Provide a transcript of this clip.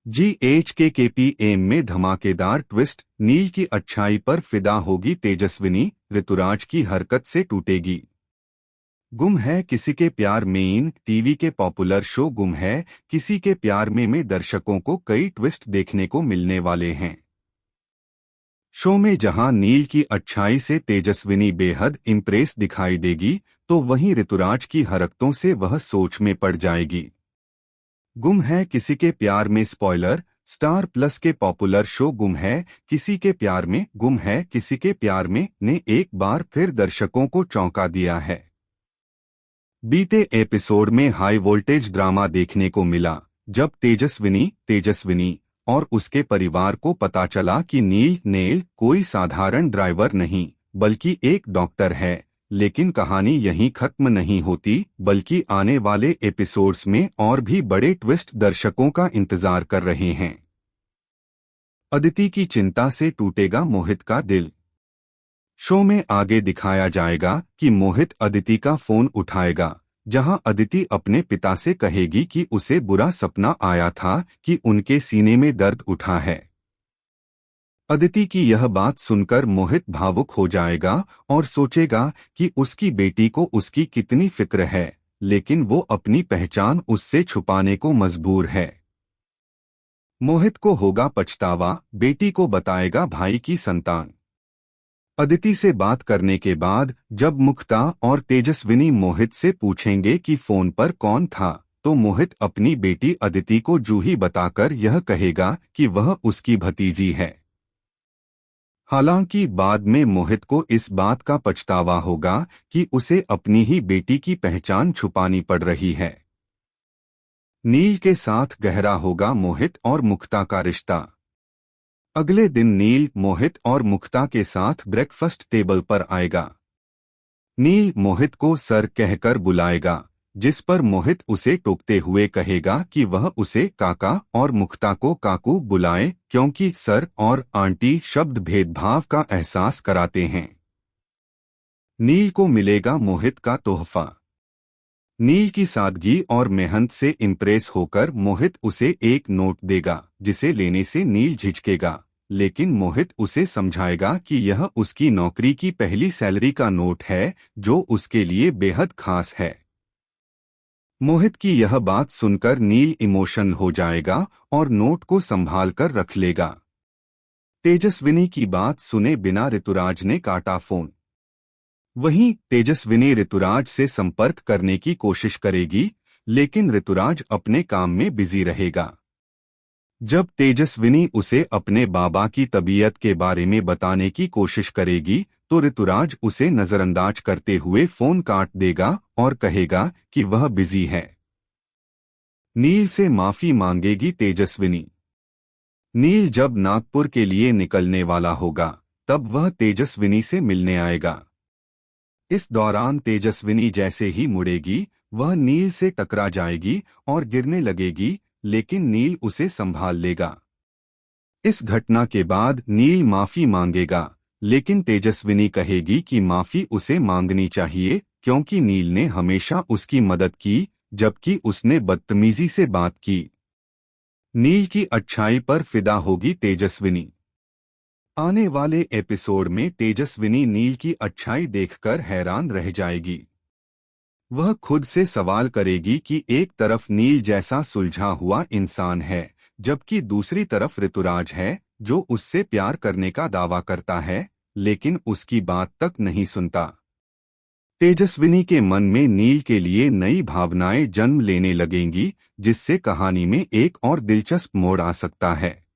GHKKPM में धमाकेदार twist, नील की अच्छाई पर फिदा होगी तेजस्विनी, ऋतुराज की हरकत से टूटेगी। गुम है किसी के प्यार में टीवी के पॉपुलर शो गुम है किसी के प्यार में दर्शकों को कई ट्विस्ट देखने को मिलने वाले हैं। शो में जहां नील की अच्छाई से तेजस्विनी बेहद इम्प्रेस दिखाई देगी, तो वहीं ऋतुराज की हरकतों से वह सोच में पड़ जाएगी। गुम है किसी के प्यार में स्पॉइलर, स्टार प्लस के पॉपुलर शो गुम है किसी के प्यार में ने एक बार फिर दर्शकों को चौंका दिया है। बीते एपिसोड में हाई वोल्टेज ड्रामा देखने को मिला, जब तेजस्विनी और उसके परिवार को पता चला कि नील कोई साधारण ड्राइवर नहीं बल्कि एक डॉक्टर है। लेकिन कहानी यहीं खत्म नहीं होती, बल्कि आने वाले एपिसोड्स में और भी बड़े ट्विस्ट दर्शकों का इंतजार कर रहे हैं। अदिति की चिंता से टूटेगा मोहित का दिल। शो में आगे दिखाया जाएगा कि मोहित अदिति का फोन उठाएगा, जहां अदिति अपने पिता से कहेगी कि उसे बुरा सपना आया था कि उनके सीने में दर्द उठा है। अदिति की यह बात सुनकर मोहित भावुक हो जाएगा और सोचेगा कि उसकी बेटी को उसकी कितनी फिक्र है, लेकिन वो अपनी पहचान उससे छुपाने को मजबूर है। मोहित को होगा पछतावा, बेटी को बताएगा भाई की संतान। अदिति से बात करने के बाद जब मुक्ता और तेजस्विनी मोहित से पूछेंगे कि फोन पर कौन था, तो मोहित अपनी बेटी अदिति को जूही बताकर यह कहेगा कि वह उसकी भतीजी है। हालांकि बाद में मोहित को इस बात का पछतावा होगा कि उसे अपनी ही बेटी की पहचान छुपानी पड़ रही है। नील के साथ गहरा होगा मोहित और मुक्ता का रिश्ता। अगले दिन नील मोहित और मुक्ता के साथ ब्रेकफास्ट टेबल पर आएगा। नील मोहित को सर कहकर बुलाएगा, जिस पर मोहित उसे टोकते हुए कहेगा कि वह उसे काका और मुक्ता को काकू बुलाए, क्योंकि सर और आंटी शब्द भेदभाव का एहसास कराते हैं। नील को मिलेगा मोहित का तोहफा। नील की सादगी और मेहनत से इम्प्रेस होकर मोहित उसे एक नोट देगा, जिसे लेने से नील झिझकेगा, लेकिन मोहित उसे समझाएगा कि यह उसकी नौकरी की पहली सैलरी का नोट है, जो उसके लिए बेहद खास है। मोहित की यह बात सुनकर नील इमोशन हो जाएगा और नोट को संभाल कर रख लेगा। तेजस्विनी की बात सुने बिना ऋतुराज ने काटा फोन। वहीं तेजस्विनी ऋतुराज से संपर्क करने की कोशिश करेगी, लेकिन ऋतुराज अपने काम में बिजी रहेगा। जब तेजस्विनी उसे अपने बाबा की तबीयत के बारे में बताने की कोशिश करेगी, तो ऋतुराज उसे नजरअंदाज करते हुए फोन काट देगा और कहेगा कि वह बिजी है। नील से माफी मांगेगी तेजस्विनी। नील जब नागपुर के लिए निकलने वाला होगा, तब वह तेजस्विनी से मिलने आएगा। इस दौरान तेजस्विनी जैसे ही मुड़ेगी, वह नील से टकरा जाएगी और गिरने लगेगी, लेकिन नील उसे संभाल लेगा। इस घटना के बाद नील माफी मांगेगा, लेकिन तेजस्विनी कहेगी कि माफी उसे मांगनी चाहिए, क्योंकि नील ने हमेशा उसकी मदद की, जबकि उसने बदतमीजी से बात की। नील की अच्छाई पर फिदा होगी तेजस्विनी। आने वाले एपिसोड में तेजस्विनी नील की अच्छाई देखकर हैरान रह जाएगी। वह खुद से सवाल करेगी कि एक तरफ नील जैसा सुलझा हुआ इंसान है, जबकि दूसरी तरफ ऋतुराज है, जो उससे प्यार करने का दावा करता है, लेकिन उसकी बात तक नहीं सुनता। तेजस्विनी के मन में नील के लिए नई भावनाएं जन्म लेने लगेंगी, जिससे कहानी में एक और दिलचस्प मोड़ आ सकता है।